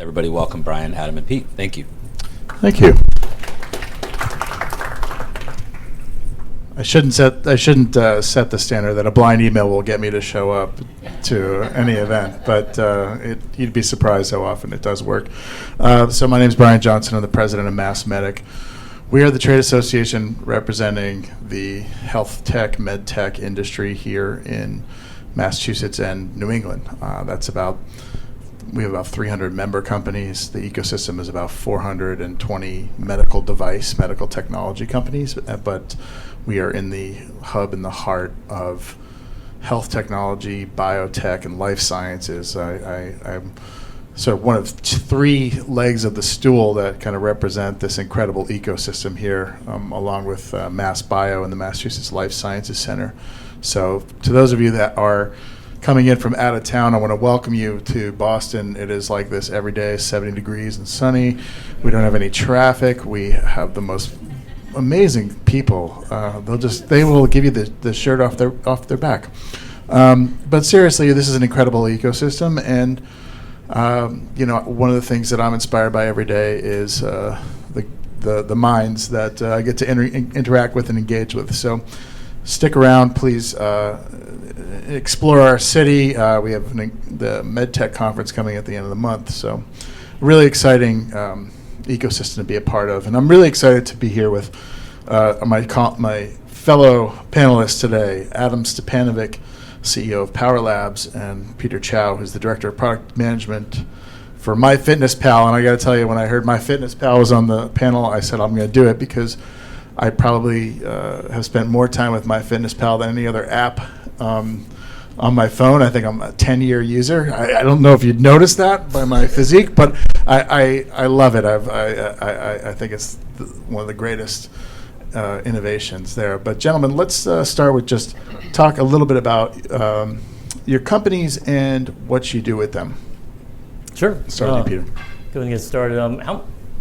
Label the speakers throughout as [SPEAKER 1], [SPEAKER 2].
[SPEAKER 1] Everybody welcome Brian, Adam, and Pete. Thank you.
[SPEAKER 2] Thank you. I shouldn't set the standard that a blind email will get me to show up to any event, but you'd be surprised how often it does work. So my name is Brian Johnson. I'm the president of MassMEDIC. We are the trade association representing the health tech, med tech industry here in Massachusetts and New England. We have about 300 member companies. The ecosystem is about 420 medical technology companies, but we are in the hub, in the heart of health technology, biotech, and life sciences. I'm sort of one of three legs of the stool that kind of represent this incredible ecosystem here, along with Mass Bio and the Massachusetts Life Sciences Center. So to those of you that are coming in from out of town, I want to welcome you to Boston. It is like this every day, 70 degrees and sunny. We don't have any traffic. We have the most amazing people. They will give you the shirt off their back. But seriously, this is an incredible ecosystem, and one of the things that I'm inspired by every day is the minds that I get to interact with and engage with. So stick around, please. Explore our city. We have the MedTech conference coming at the end of the month, so really exciting ecosystem to be a part of. And I'm really excited to be here with my fellow panelists today, Adam Stepanovic, CEO of Power Labs, and Peter Chau, who's the Director of Product Management for MyFitnessPal. And I got to tell you, when I heard MyFitnessPal was on the panel, I said I'm going to do it because I probably have spent more time with MyFitnessPal than any other app on my phone. I think I'm a 10-year user. I don't know if you'd noticed that by my physique, but I love it. I think it's one of the greatest innovations there. But gentlemen, let's start with just talk a little bit about your companies and what you do with them.
[SPEAKER 3] Sure.
[SPEAKER 2] Start with you, Peter.
[SPEAKER 3] Go ahead and get started.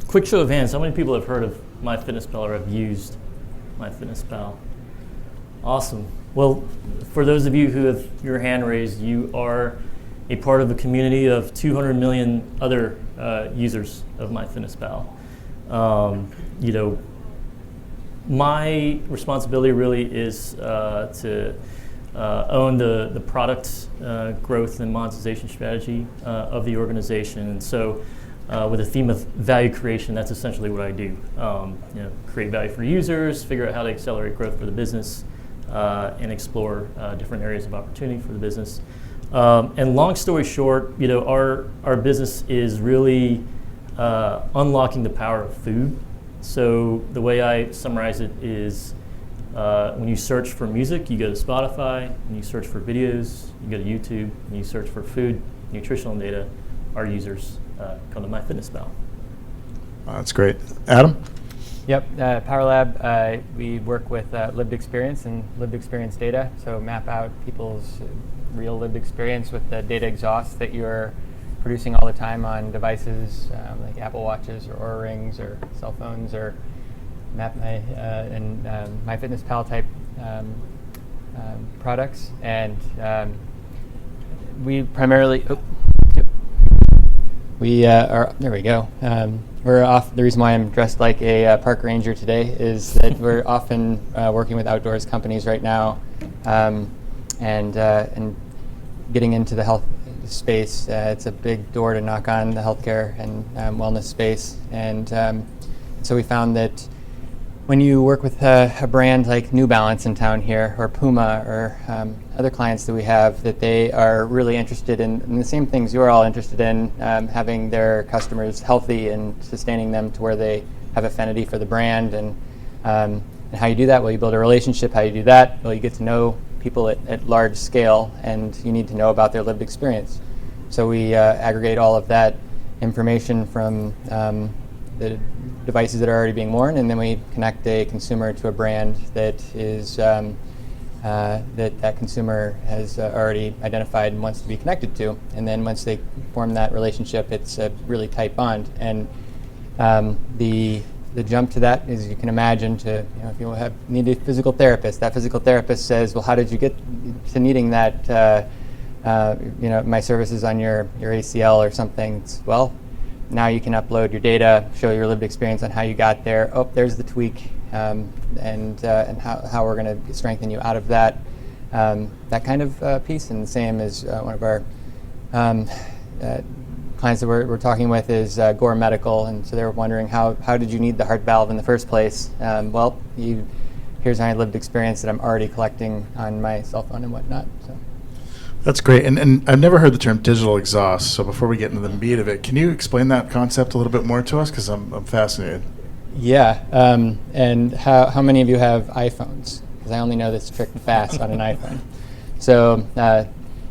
[SPEAKER 3] Quick show of hands, how many people have heard of MyFitnessPal or have used MyFitnessPal? Awesome. Well, for those of you who have your hand raised, you are a part of a community of 200 million other users of MyFitnessPal. My responsibility really is to own the product growth and monetization strategy of the organization. And so with a theme of value creation, that's essentially what I do. Create value for users, figure out how to accelerate growth for the business, and explore different areas of opportunity for the business. And long story short, our business is really unlocking the power of food. So the way I summarize it is when you search for music, you go to Spotify. When you search for videos, you go to YouTube. When you search for food, nutritional data, our users come to MyFitnessPal.
[SPEAKER 2] That's great. Adam?
[SPEAKER 4] Yep, Power Lab, we work with lived experience and lived experience data, so map out people's real lived experience with the data exhaust that you're producing all the time on devices like Apple Watches or Oura Rings or cell phones or MyFitnessPal type products. And we primarily, there we go. We're off. The reason why I'm dressed like a park ranger today is that we're often working with outdoors companies right now, and getting into the health space. It's a big door to knock on the healthcare and wellness space, and so we found that when you work with a brand like New Balance in town here, or Puma, or other clients that we have, that they are really interested in the same things you're all interested in, having their customers healthy and sustaining them to where they have affinity for the brand. And how you do that? Well, you build a relationship. How you do that? Well, you get to know people at large scale, and you need to know about their lived experience. So we aggregate all of that information from the devices that are already being worn, and then we connect a consumer to a brand that is that consumer has already identified and wants to be connected to. And then once they form that relationship, it's a really tight bond. And the jump to that is, you can imagine, to if you need a physical therapist, that physical therapist says, well, how did you get to needing that? My services on your ACL or something. It's, well, now you can upload your data, show your lived experience on how you got there. Oh, there's the tweak, and how we're going to strengthen you out of that. That kind of piece. And the same as one of our clients that we're talking with is Gore Medical, and so they were wondering how did you need the heart valve in the first place? Well, here's my lived experience that I'm already collecting on my cell phone and whatnot. So.
[SPEAKER 2] That's great. And I've never heard the term digital exhaust. So before we get into the meat of it, can you explain that concept a little bit more to us? Because I'm fascinated.
[SPEAKER 4] Yeah. And how many of you have iPhones? Because I only know this trick fast on an iPhone. So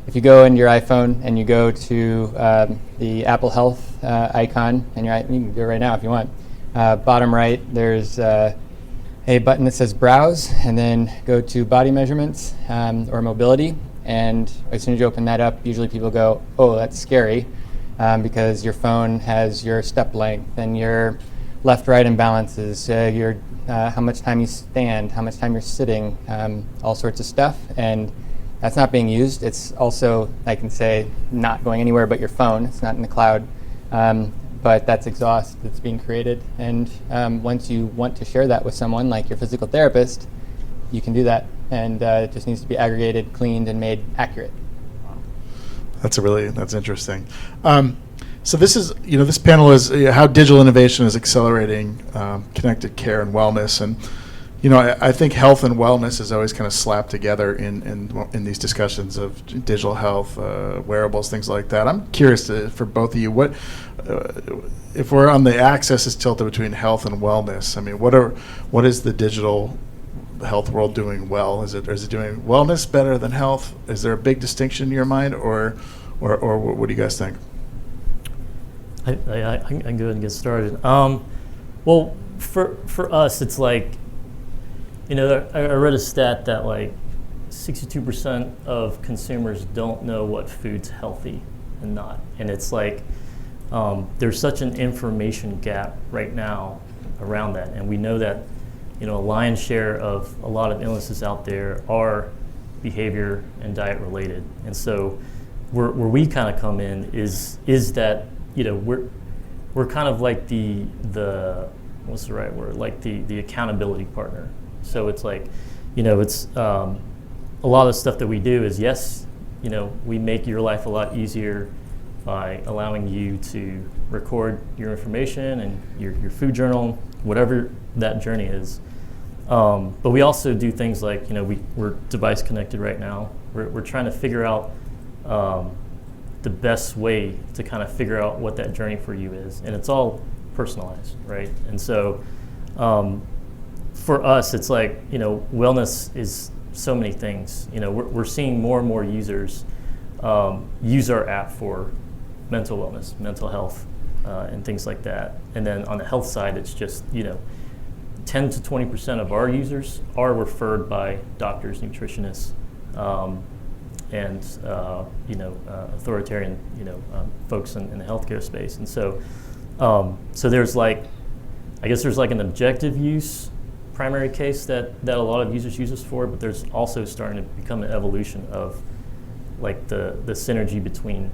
[SPEAKER 4] if you go into your iPhone and you go to the Apple Health icon, and you can do it right now if you want. Bottom right, there's a button that says Browse, and then go to Body Measurements or Mobility. And as soon as you open that up, usually people go, oh, that's scary, because your phone has your step length and your left-right imbalances, your how much time you stand, how much time you're sitting, all sorts of stuff. And that's not being used. It's also, I can say, not going anywhere but your phone. It's not in the cloud. But that's exhaust that's being created. And once you want to share that with someone, like your physical therapist, you can do that. And it just needs to be aggregated, cleaned, and made accurate.
[SPEAKER 2] That's interesting. So this is, this panel is how digital innovation is accelerating connected care and wellness. And, I think health and wellness is always kind of slapped together in these discussions of digital health, wearables, things like that. I'm curious for both of you, what if we're on the axis is tilted between health and wellness? I mean, what is the digital health world doing well? Is it doing wellness better than health? Is there a big distinction in your mind, or what do you guys think?
[SPEAKER 3] I can go ahead and get started. Well, for us, it's like, I read a stat that like 62% of consumers don't know what food's healthy and not, and it's like there's such an information gap right now around that, and we know that a lion's share of a lot of illnesses out there are behavior and diet related, and so where we kind of come in is that we're kind of like the what's the right word, like the accountability partner. So it's like, it's a lot of stuff that we do is, yes, we make your life a lot easier by allowing you to record your information and your food journal, whatever that journey is. But we also do things like, we're device connected right now. We're trying to figure out the best way to kind of figure out what that journey for you is. And it's all personalized, right? And so for us, it's like, wellness is so many things. We're seeing more and more users use our app for mental wellness, mental health, and things like that. And then on the health side, it's just, 10 to 20% of our users are referred by doctors, nutritionists, and authoritarian folks in the healthcare space. And so there's like, I guess there's like an objective use primary case that a lot of users use us for, but there's also starting to become an evolution of like the synergy between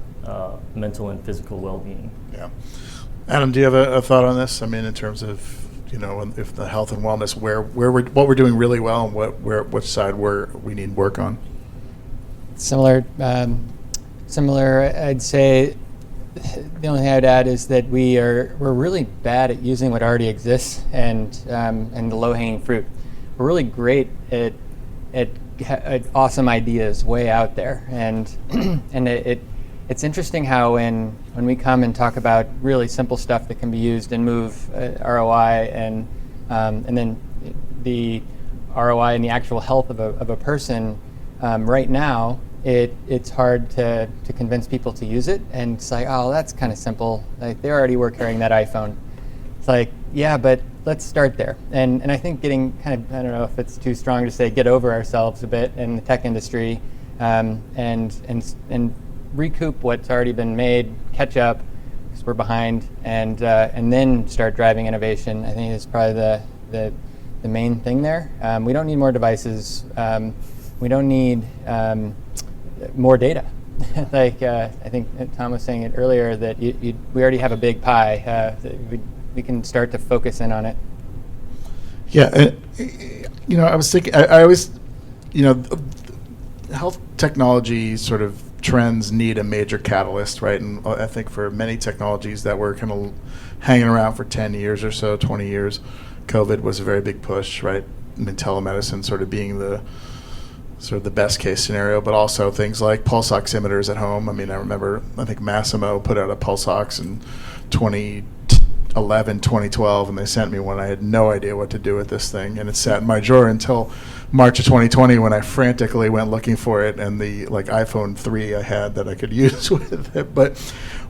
[SPEAKER 3] mental and physical well-being. Yeah.
[SPEAKER 2] Adam, do you have a thought on this? I mean, in terms of if the health and wellness, what we're doing really well and which side we need work on?
[SPEAKER 4] Similar, I'd say. The only thing I would add is that we're really bad at using what already exists and the low-hanging fruit. We're really great at awesome ideas way out there, and it's interesting how when we come and talk about really simple stuff that can be used and move ROI and then the ROI and the actual health of a person right now. It's hard to convince people to use it, and it's like, oh, that's kind of simple. Like they already were carrying that iPhone. It's like, yeah, but let's start there. And I think getting kind of, I don't know if it's too strong to say, get over ourselves a bit in the tech industry, and recoup what's already been made, catch up because we're behind, and then start driving innovation. I think is probably the main thing there. We don't need more devices. We don't need more data. like I think Tom was saying it earlier, that we already have a big pie. That we can start to focus in on it.
[SPEAKER 2] Yeah, I was thinking, I always, health technology sort of trends need a major catalyst, right? And I think for many technologies that were kind of hanging around for 10 years or so, 20 years, COVID was a very big push, right? I mean, telemedicine sort of being the best case scenario, but also things like pulse oximeters at home. I mean, I think Massimo put out a pulse ox in 2011, 2012, and they sent me one. I had no idea what to do with this thing, and it sat in my drawer until March of 2020 when I frantically went looking for it, and the iPhone 3 I had that I could use with it. But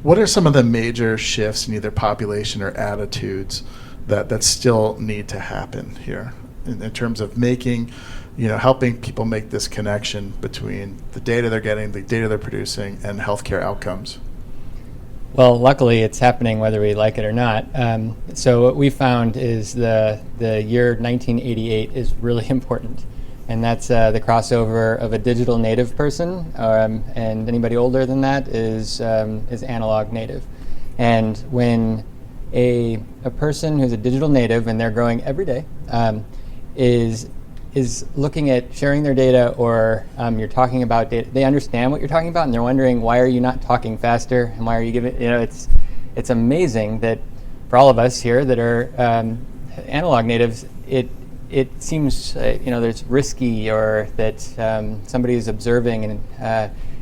[SPEAKER 2] what are some of the major shifts in either population or attitudes that still need to happen here in terms of making, helping people make this connection between the data they're getting, the data they're producing, and healthcare outcomes?
[SPEAKER 4] Well, luckily, it's happening whether we like it or not. So what we found is the year 1988 is really important, and that's the crossover of a digital native person, and anybody older than that is analog native. And when a person who's a digital native and they're growing every day is looking at sharing their data, or you're talking about data, they understand what you're talking about, and they're wondering, why are you not talking faster, and why are you giving, it's amazing that for all of us here that are analog natives, it seems there's risky, or that somebody is observing,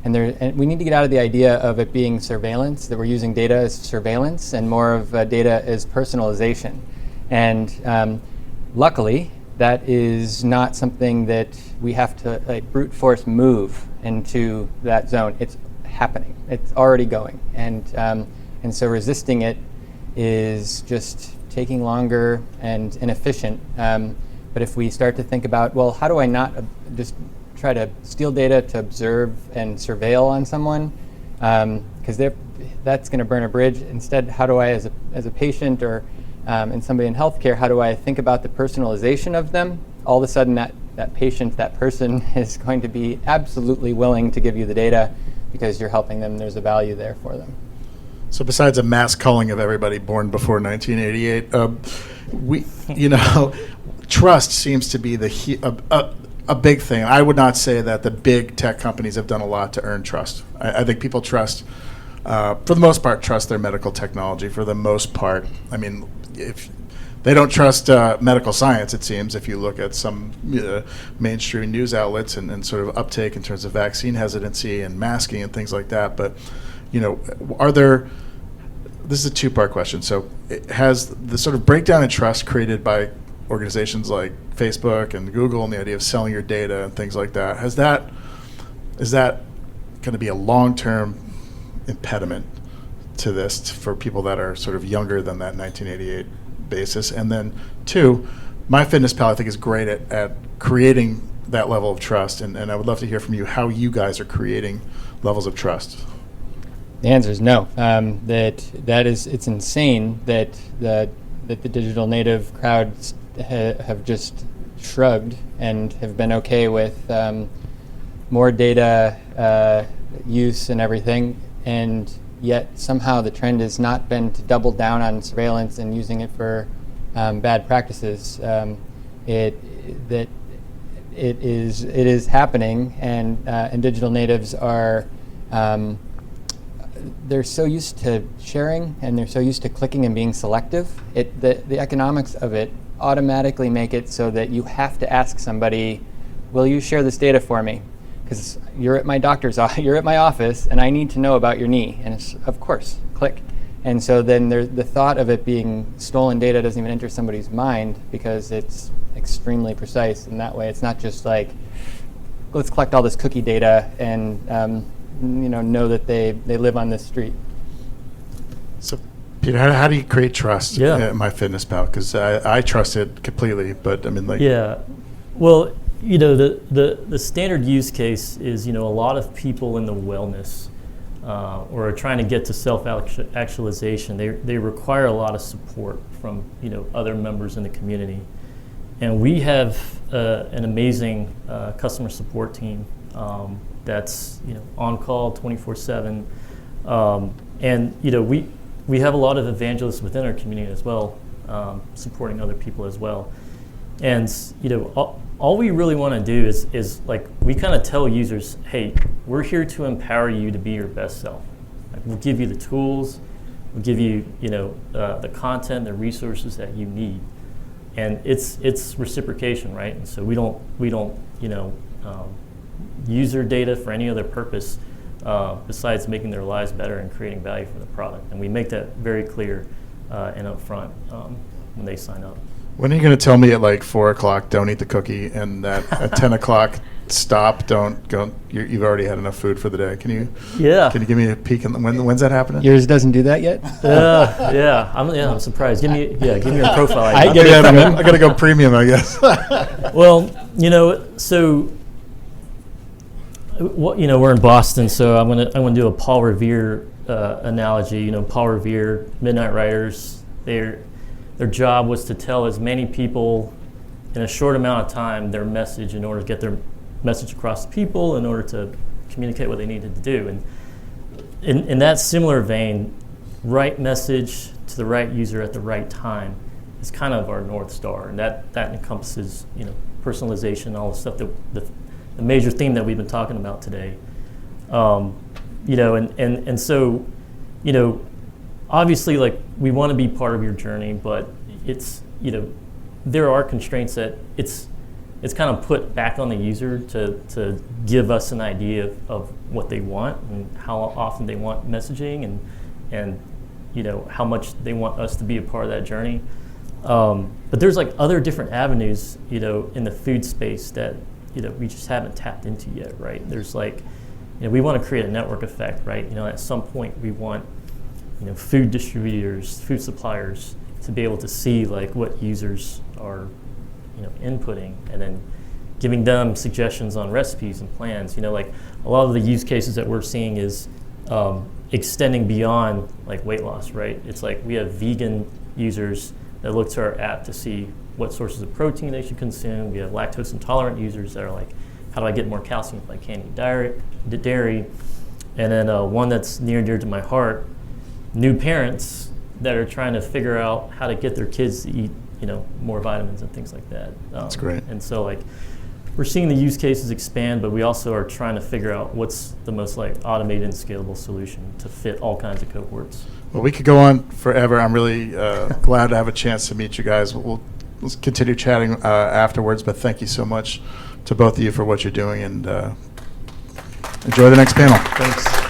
[SPEAKER 4] and we need to get out of the idea of it being surveillance, that we're using data as surveillance, and more of data as personalization. And luckily, that is not something that we have to brute force move into that zone. It's happening. It's already going, and so resisting it is just taking longer and inefficient. But if we start to think about, well, how do I not just try to steal data to observe and surveil on someone, because that's going to burn a bridge. Instead, how do I, as a patient or and somebody in healthcare, how do I think about the personalization of them? All of a sudden, that patient, that person is going to be absolutely willing to give you the data because you're helping them. There's a value there for them.
[SPEAKER 2] So besides a mass culling of everybody born before 1988, trust seems to be a big thing. I would not say that the big tech companies have done a lot to earn trust. I think people trust, for the most part, trust their medical technology. For the most part, I mean, if they don't trust medical science, it seems, if you look at some mainstream news outlets and sort of uptake in terms of vaccine hesitancy and masking and things like that. But, this is a two-part question. So has the sort of breakdown in trust created by organizations like Facebook and Google and the idea of selling your data and things like that, is that going to be a long-term impediment to this for people that are sort of younger than that 1988 basis? And then two, MyFitnessPal I think is great at creating that level of trust, and I would love to hear from you how you guys are creating levels of trust.
[SPEAKER 4] The answer is no. It's insane that the digital native crowds have just shrugged and have been okay with more data use and everything, and yet somehow the trend has not been to double down on surveillance and using it for bad practices. It is happening, and digital natives are they're so used to sharing, and they're so used to clicking and being selective. The economics of it automatically make it so that you have to ask somebody, will you share this data for me? Because you're at my you're at my office, and I need to know about your knee. And it's, of course, click. And so then the thought of it being stolen data doesn't even enter somebody's mind, because it's extremely precise. In that way, it's not just like, let's collect all this cookie data and know that they live on this street.
[SPEAKER 2] So, Peter, how do you create trust
[SPEAKER 3] at
[SPEAKER 2] MyFitnessPal? Because I trust it completely, but I mean,
[SPEAKER 3] Yeah, well, the standard use case is, a lot of people in the wellness or are trying to get to self-actualization. They require a lot of support from, other members in the community. And we have an amazing customer support team that's on call 24/7, and we have a lot of evangelists within our community as well, supporting other people as well, and all we really want to do is like we kind of tell users, hey, we're here to empower you to be your best self. Like, we'll give you the tools, we'll give you the content, the resources that you need, and it's reciprocation, right? And so we don't use their data for any other purpose besides making their lives better and creating value for the product, and we make that very clear and upfront when they sign up.
[SPEAKER 2] When are you going to tell me at like 4 o'clock, don't eat the cookie, and that at 10 o'clock, stop, don't go? You've already had enough food for the day. Can you give me a peek? When's that happening?
[SPEAKER 4] Yours doesn't do that yet?
[SPEAKER 3] I'm surprised. Give me your profile.
[SPEAKER 4] I get it from him.
[SPEAKER 2] I got to go premium, I guess.
[SPEAKER 3] Well, so we're in Boston, so I'm gonna do a Paul Revere analogy. Paul Revere, Midnight Riders. Their job was to tell as many people in a short amount of time their message in order to get their message across to people, in order to communicate what they needed to do. And in that similar vein, right message to the right user at the right time is kind of our North Star, and that encompasses personalization, all the stuff that the major theme that we've been talking about today. And so obviously, like, we want to be part of your journey, but it's there are constraints that it's kind of put back on the user to give us an idea of what they want and how often they want messaging and how much they want us to be a part of that journey. But there's like other different avenues in the food space that we just haven't tapped into yet, right? There's like we want to create a network effect, right? At some point we want food distributors, food suppliers to be able to see like what users are inputting, and then giving them suggestions on recipes and plans. Like a lot of the use cases that we're seeing is extending beyond like weight loss, right? It's like we have vegan users that look to our app to see what sources of protein they should consume. We have lactose intolerant users that are like, how do I get more calcium if I can't eat dairy? And then one that's near and dear to my heart, new parents that are trying to figure out how to get their kids to eat, more vitamins and things like that.
[SPEAKER 2] That's great.
[SPEAKER 3] And so like we're seeing the use cases expand, but we also are trying to figure out what's the most like automated and scalable solution to fit all kinds of cohorts.
[SPEAKER 2] Well, we could go on forever. I'm really glad to have a chance to meet you guys. We'll continue chatting afterwards, but thank you so much to both of you for what you're doing, and enjoy the next panel.
[SPEAKER 3] Thanks.